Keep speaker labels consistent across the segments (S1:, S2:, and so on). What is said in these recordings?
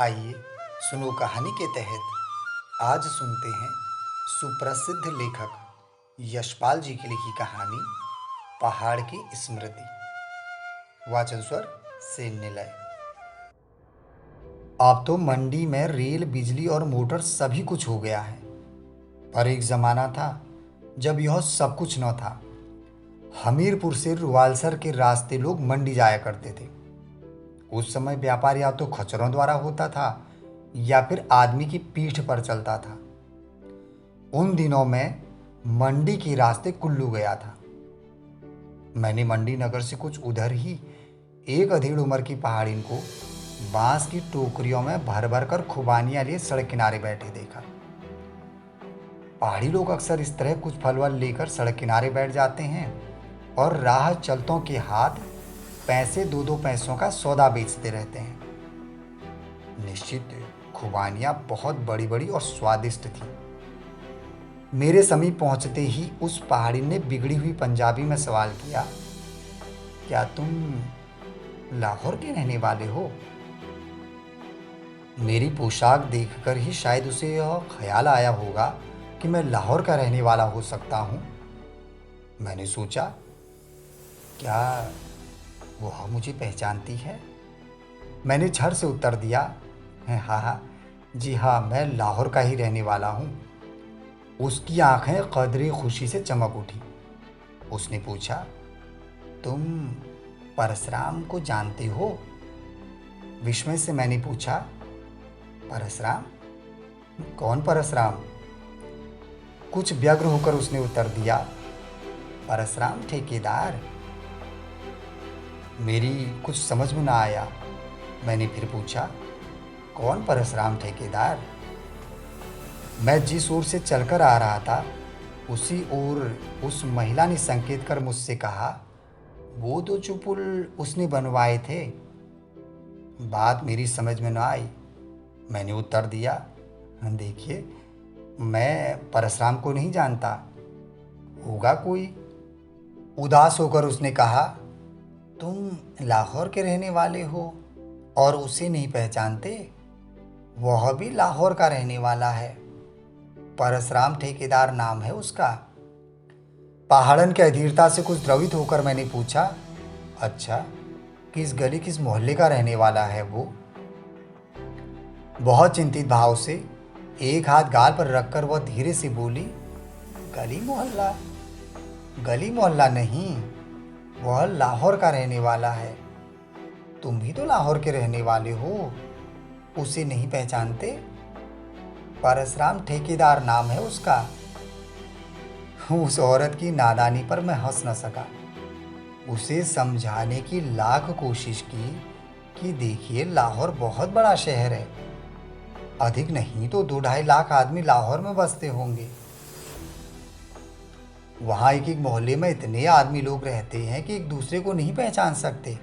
S1: आइए सुनो कहानी के तहत आज सुनते हैं सुप्रसिद्ध लेखक यशपाल जी की लिखी कहानी पहाड़ की स्मृति। वाचन स्वर से निलय। अब तो मंडी में रेल, बिजली और मोटर सभी कुछ हो गया है, पर एक जमाना था जब यह सब कुछ न था। हमीरपुर से रुवालसर के रास्ते लोग मंडी जाया करते थे। उस समय व्यापार या तो खच्चरों द्वारा होता था या फिर आदमी की पीठ पर चलता था। उन दिनों में मंडी के रास्ते कुल्लू गया था। मैंने मंडी नगर से कुछ उधर ही एक अधेड़ उम्र की पहाड़िन को बांस की टोकरियों में भर भर कर खुबानियां लिए सड़क किनारे बैठे देखा। पहाड़ी लोग अक्सर इस तरह कुछ फल वल लेकर सड़क किनारे बैठ जाते हैं और राह चलतों के हाथ पैसे दो दो पैसों का सौदा बेचते रहते हैं। निश्चित खुबानियां बहुत बड़ी बड़ी और स्वादिष्ट थी। मेरे समीप पहुंचते ही उस पहाड़ी ने बिगड़ी हुई पंजाबी में सवाल किया, क्या तुम लाहौर के रहने वाले हो? मेरी पोशाक देखकर ही शायद उसे यह ख्याल आया होगा कि मैं लाहौर का रहने वाला हो सकता हूं। मैंने सोचा, क्या वह मुझे पहचानती है? मैंने झट से उत्तर दिया, हाँ हाँ, जी हाँ, मैं लाहौर का ही रहने वाला हूँ। उसकी आंखें कदरे खुशी से चमक उठी। उसने पूछा, तुम परशुराम को जानते हो? विस्मय से मैंने पूछा, परशुराम? कौन परशुराम? कुछ व्यग्र होकर उसने उत्तर दिया, परशुराम ठेकेदार। मेरी कुछ समझ में ना आया। मैंने फिर पूछा, कौन परशुराम ठेकेदार? मैं जिस ओर से चलकर आ रहा था उसी ओर उस महिला ने संकेत कर मुझसे कहा, वो दो चुपुल उसने बनवाए थे। बात मेरी समझ में न आई। मैंने उत्तर दिया, देखिए, मैं परशुराम को नहीं जानता। होगा कोई। उदास होकर उसने कहा, तुम लाहौर के रहने वाले हो और उसे नहीं पहचानते? वह भी लाहौर का रहने वाला है। परशुराम ठेकेदार नाम है उसका। पहाड़न के अधीरता से कुछ द्रवित होकर मैंने पूछा, अच्छा, किस गली किस मोहल्ले का रहने वाला है वो? बहुत चिंतित भाव से एक हाथ गाल पर रखकर वह धीरे से बोली, गली मोहल्ला? गली मोहल्ला नहीं, वह लाहौर का रहने वाला है। तुम भी तो लाहौर के रहने वाले हो, उसे नहीं पहचानते? परशुराम ठेकेदार नाम है उसका। उस औरत की नादानी पर मैं हंस न सका। उसे समझाने की लाख कोशिश की कि देखिए, लाहौर बहुत बड़ा शहर है। अधिक नहीं तो 2-2.5 लाख आदमी लाहौर में बसते होंगे। वहाँ एक एक मोहल्ले में इतने आदमी लोग रहते हैं कि एक दूसरे को नहीं पहचान सकते।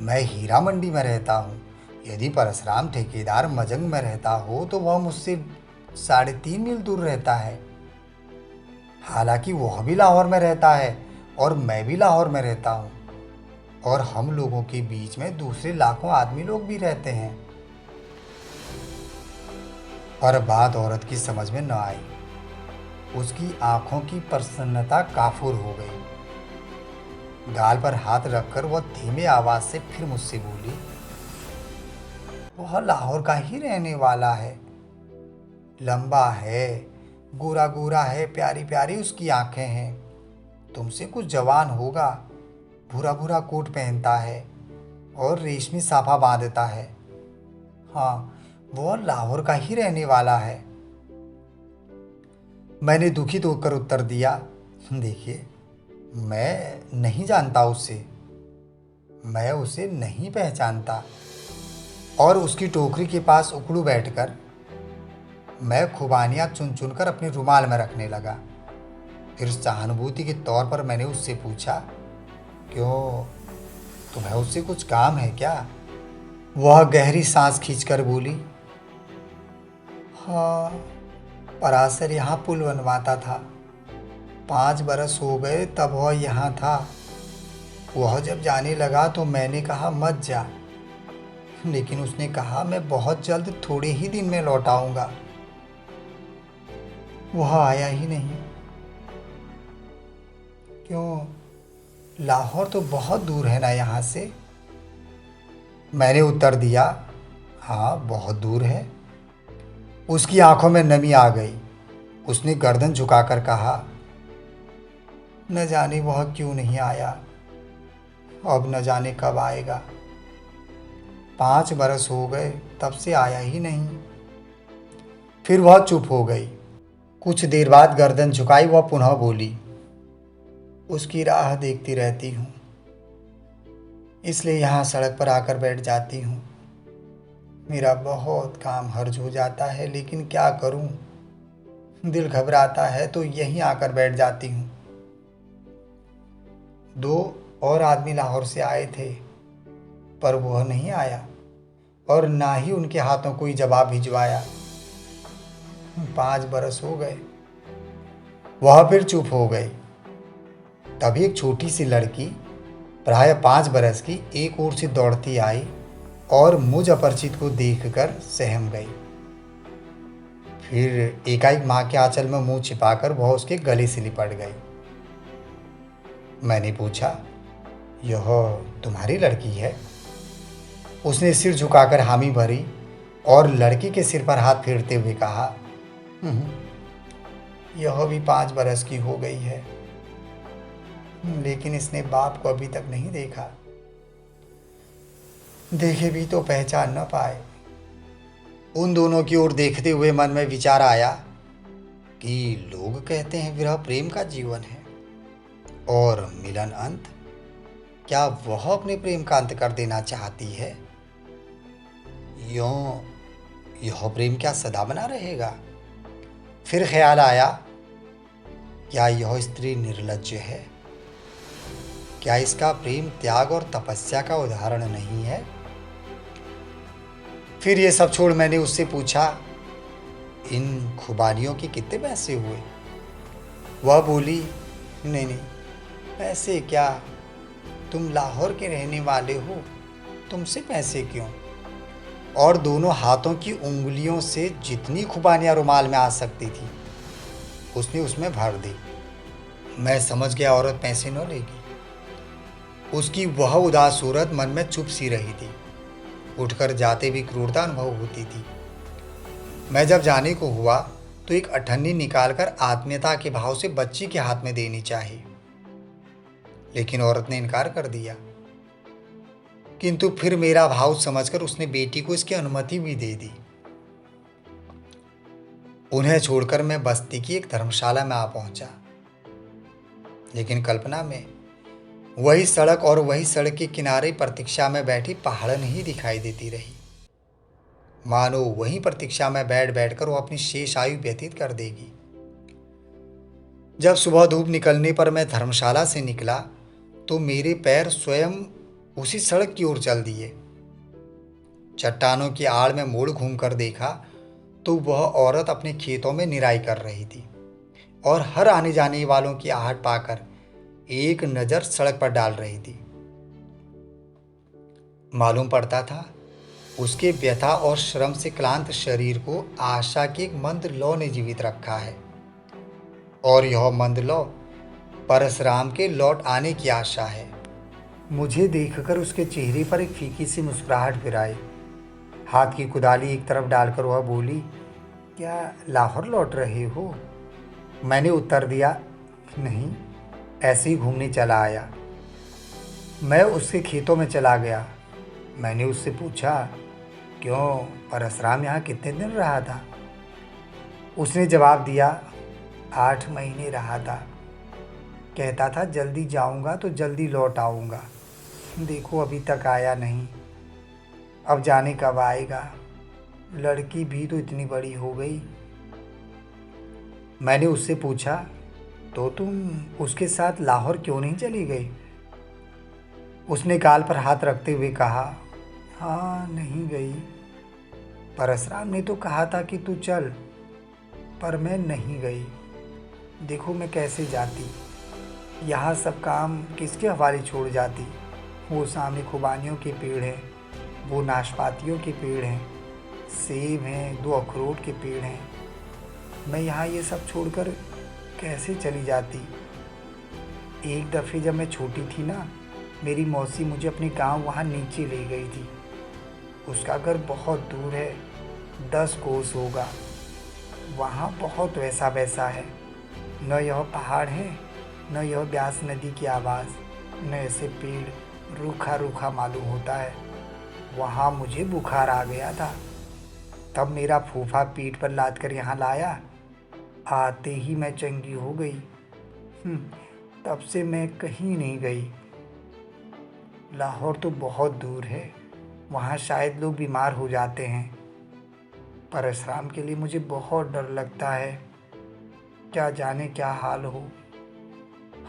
S1: मैं हीरा मंडी में रहता हूँ। यदि परशुराम ठेकेदार मजंग में रहता हो तो वह मुझसे 3.5 मील दूर रहता है। हालांकि वह भी लाहौर में रहता है और मैं भी लाहौर में रहता हूँ, और हम लोगों के बीच में दूसरे लाखों आदमी लोग भी रहते हैं। पर बात औरत की समझ में न आई। उसकी आंखों की प्रसन्नता काफूर हो गई। गाल पर हाथ रखकर वह धीमे आवाज से फिर मुझसे बोली, वह लाहौर का ही रहने वाला है। लंबा है, गोरा गोरा है, प्यारी प्यारी उसकी आंखें हैं। तुमसे कुछ जवान होगा। भूरा भूरा कोट पहनता है और रेशमी साफा बांधता है। हाँ, वह लाहौर का ही रहने वाला है। मैंने दुखित होकर उत्तर दिया, देखिए, मैं नहीं जानता उसे। मैं उसे नहीं पहचानता। और उसकी टोकरी के पास उकड़ू बैठकर मैं खुबानियां चुन चुनकर अपने रुमाल में रखने लगा। फिर सहानुभूति के तौर पर मैंने उससे पूछा, क्यों, तुम्हें उससे कुछ काम है क्या? वह गहरी सांस खींचकर बोली, हाँ, परासर यहाँ पुल बनवाता था। 5 बरस हो गए तब वह यहाँ था। वह जब जाने लगा तो मैंने कहा, मत जा। लेकिन उसने कहा मैं बहुत जल्द थोड़े ही दिन में लौट आऊंगा। वह आया ही नहीं। क्यों? लाहौर तो बहुत दूर है ना यहाँ से। मैंने उत्तर दिया, हाँ बहुत दूर है। उसकी आंखों में नमी आ गई। उसने गर्दन झुकाकर कहा, न जाने वह क्यों नहीं आया, अब न जाने कब आएगा। 5 बरस हो गए तब से आया ही नहीं। फिर वह चुप हो गई। कुछ देर बाद गर्दन झुकाई वह पुनः बोली, उसकी राह देखती रहती हूँ, इसलिए यहाँ सड़क पर आकर बैठ जाती हूँ। मेरा बहुत काम हर्ज हो जाता है, लेकिन क्या करूँ, दिल घबराता है तो यहीं आकर बैठ जाती हूँ। 2 और आदमी लाहौर से आए थे, पर वह नहीं आया और ना ही उनके हाथों कोई जवाब भिजवाया। 5 बरस हो गए। वह फिर चुप हो गई। तभी एक छोटी सी लड़की, प्राय 5 बरस की, एक ओर से दौड़ती आई और मुझ अपरिचित को देखकर सहम गई। फिर एकाएक माँ के आंचल में मुंह छिपाकर वह उसके गले से लिपट गई। मैंने पूछा, यह तुम्हारी लड़की है? उसने सिर झुकाकर हामी भरी और लड़की के सिर पर हाथ फेरते हुए कहा, "हम्म, यह भी 5 बरस की हो गई है, लेकिन इसने बाप को अभी तक नहीं देखा। देखे भी तो पहचान न पाए।" उन दोनों की ओर देखते हुए मन में विचार आया कि लोग कहते हैं विरह प्रेम का जीवन है और मिलन अंत। क्या वह अपने प्रेम का अंत कर देना चाहती है? यों यह प्रेम क्या सदा बना रहेगा? फिर ख्याल आया, क्या यह स्त्री निर्लज्ज है? क्या इसका प्रेम त्याग और तपस्या का उदाहरण नहीं है? फिर ये सब छोड़ मैंने उससे पूछा, इन खुबानियों के कितने पैसे हुए? वह बोली, नहीं नहीं, पैसे क्या, तुम लाहौर के रहने वाले हो, तुमसे पैसे क्यों? और दोनों हाथों की उंगलियों से जितनी खुबानियां रुमाल में आ सकती थी उसने उसमें भर दी। मैं समझ गया औरत पैसे न लेगी। उसकी वह उदास सूरत मन में चुप सी रही थी। उठकर जाते भी क्रूरता अनुभव होती थी। मैं जब जाने को हुआ तो एक अठन्नी निकालकर आत्मीयता के भाव से बच्ची के हाथ में देनी चाहिए, लेकिन औरत ने इनकार कर दिया। किंतु फिर मेरा भाव समझकर उसने बेटी को इसकी अनुमति भी दे दी। उन्हें छोड़कर मैं बस्ती की एक धर्मशाला में आ पहुंचा, लेकिन कल्पना में वही सड़क और वही सड़क के किनारे प्रतीक्षा में बैठी पहाड़न ही दिखाई देती रही। मानो वही प्रतीक्षा में बैठ बैठकर वो अपनी शेष आयु व्यतीत कर देगी। जब सुबह धूप निकलने पर मैं धर्मशाला से निकला तो मेरे पैर स्वयं उसी सड़क की ओर चल दिए। चट्टानों की आड़ में मोड़ घूमकर देखा तो वह औरत अपने खेतों में निराई कर रही थी और हर आने जाने वालों की आहट पाकर एक नजर सड़क पर डाल रही थी। मालूम पड़ता था उसके व्यथा और श्रम से क्लांत शरीर को आशा की एक मंद लौ ने जीवित रखा है, और यह मंद लौ परशुराम के लौट आने की आशा है। मुझे देखकर उसके चेहरे पर एक फीकी सी मुस्कुराहट फिर आई। हाथ की कुदाली एक तरफ डालकर वह बोली, क्या लाहौर लौट रहे हो? मैंने उत्तर दिया, नहीं, ऐसे ही घूमने चला आया। मैं उसके खेतों में चला गया। मैंने उससे पूछा, क्यों, परशुराम यहाँ कितने दिन रहा था? उसने जवाब दिया, 8 महीने रहा था। कहता था जल्दी जाऊँगा तो जल्दी लौट आऊँगा। देखो अभी तक आया नहीं, अब जाने कब आएगा। लड़की भी तो इतनी बड़ी हो गई। मैंने उससे पूछा, तो तुम उसके साथ लाहौर क्यों नहीं चली गई? उसने गाल पर हाथ रखते हुए कहा, हाँ नहीं गई। परशुराम ने तो कहा था कि तू चल, पर मैं नहीं गई। देखो मैं कैसे जाती, यहाँ सब काम किसके हवाले छोड़ जाती। वो सामने खुबानियों के पेड़ है, वो नाशपातियों के पेड़ हैं, सेब हैं, 2 अखरोट के पेड़ हैं। मैं यहाँ ये सब छोड़कर कैसे चली जाती। एक दफ़े जब मैं छोटी थी ना, मेरी मौसी मुझे अपने गांव वहाँ नीचे ले गई थी। उसका घर बहुत दूर है, 10 कोस होगा। वहाँ बहुत वैसा वैसा है, न यह पहाड़ है, न यह ब्यास नदी की आवाज़, न ऐसे पेड़, रूखा रूखा मालूम होता है। वहाँ मुझे बुखार आ गया था, तब मेरा फूफा पीठ पर लाद कर यहाँ लाया। आते ही मैं चंगी हो गई। तब से मैं कहीं नहीं गई। लाहौर तो बहुत दूर है, वहाँ शायद लोग बीमार हो जाते हैं। परशुराम के लिए मुझे बहुत डर लगता है, क्या जाने क्या हाल हो।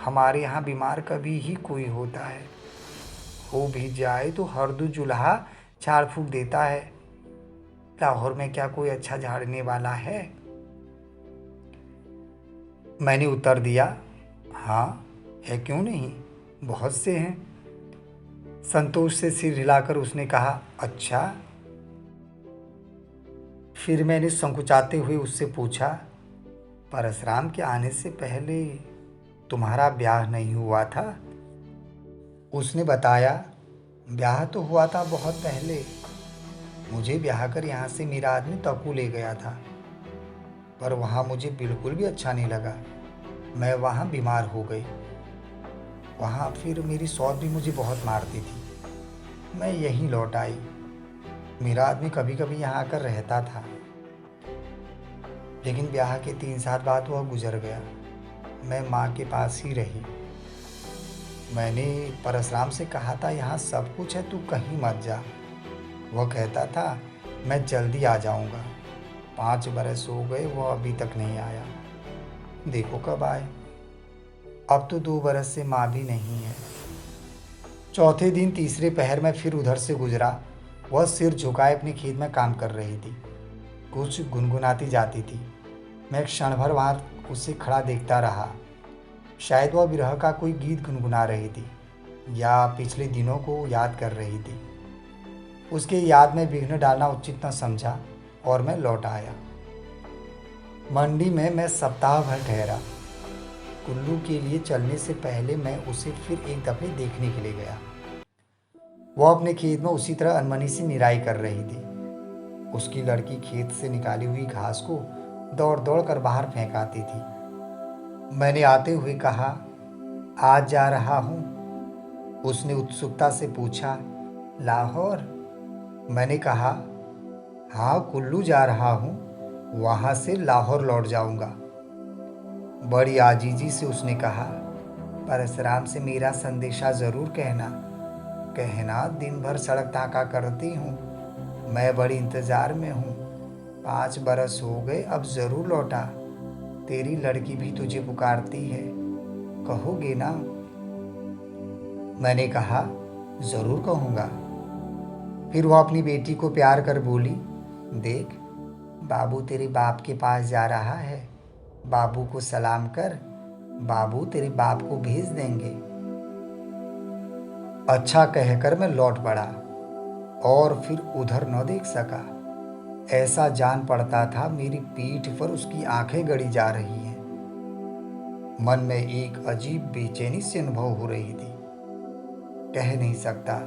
S1: हमारे यहाँ बीमार कभी ही कोई होता है, हो भी जाए तो हर दो जुल्हा झाड़ फूक देता है। लाहौर में क्या कोई अच्छा झाड़ने वाला है? मैंने उत्तर दिया, हाँ है, क्यों नहीं, बहुत से हैं। संतोष से सिर हिलाकर उसने कहा, अच्छा। फिर मैंने संकुचाते हुए उससे पूछा, परशुराम के आने से पहले तुम्हारा ब्याह नहीं हुआ था? उसने बताया, ब्याह तो हुआ था बहुत पहले। मुझे ब्याह कर यहाँ से मेरा आदमी तकू ले गया था, पर वहाँ मुझे बिल्कुल भी अच्छा नहीं लगा। मैं वहाँ बीमार हो गई। वहाँ फिर मेरी सौत भी मुझे बहुत मारती थी। मैं यहीं लौट आई। मेरा आदमी कभी कभी यहाँ आकर रहता था, लेकिन ब्याह के 3 साल बाद वह गुजर गया। मैं माँ के पास ही रही। मैंने परशुराम से कहा था, यहाँ सब कुछ है, तू कहीं मत जा। वह कहता था, मैं जल्दी आ जाऊँगा। 5 बरस हो गए, वह अभी तक नहीं आया। देखो कब आए। अब तो 2 बरस से माँ भी नहीं है। चौथे दिन तीसरे पहर में फिर उधर से गुजरा। वह सिर झुकाए अपने खेत में काम कर रही थी, कुछ गुनगुनाती जाती थी। मैं एक क्षण भर वहाँ उसे खड़ा देखता रहा। शायद वह विरह का कोई गीत गुनगुना रही थी या पिछले दिनों को याद कर रही थी। उसके याद में विघ्न डालना उचित न समझा और मैं लौट आया। मंडी में मैं सप्ताह भर ठहरा। कुल्लू के लिए चलने से पहले मैं उसे फिर एक दफे देखने के लिए गया। वह अपने खेत में उसी तरह अनमनी सी निराई कर रही थी। उसकी लड़की खेत से निकाली हुई घास को दौड़ दौड़ कर बाहर फेंक आती थी। मैंने आते हुए कहा, आज जा रहा हूँ। उसने उत्सुकता से पूछा, लाहौर? मैंने कहा, हाँ, कुल्लू जा रहा हूँ, वहाँ से लाहौर लौट जाऊँगा। बड़ी आजीजी से उसने कहा, परशुराम से मेरा संदेशा ज़रूर कहना। कहना दिन भर सड़क ताका करती हूँ, मैं बड़ी इंतज़ार में हूँ। 5 बरस हो गए, अब ज़रूर लौटा। तेरी लड़की भी तुझे पुकारती है, कहोगे ना? मैंने कहा, ज़रूर कहूँगा। फिर वह अपनी बेटी को प्यार कर बोली, देख, बाबू तेरे बाप के पास जा रहा है, बाबू को सलाम कर, बाबू तेरे बाप को भेज देंगे। अच्छा कहकर मैं लौट पड़ा और फिर उधर न देख सका। ऐसा जान पड़ता था मेरी पीठ पर उसकी आंखें गड़ी जा रही हैं। मन में एक अजीब बेचैनी से अनुभव हो रही थी, कह नहीं सकता।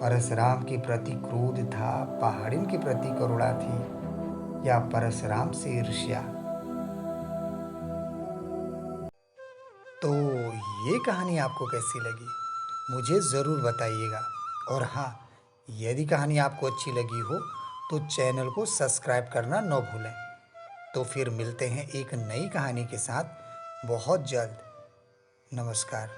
S1: परशुराम के प्रति क्रोध था, पहाड़िन के प्रति करुणा थी, या परशुराम से ईर्ष्या। तो ये कहानी आपको कैसी लगी, मुझे ज़रूर बताइएगा। और हाँ, यदि कहानी आपको अच्छी लगी हो तो चैनल को सब्सक्राइब करना न भूलें। तो फिर मिलते हैं एक नई कहानी के साथ बहुत जल्द। नमस्कार।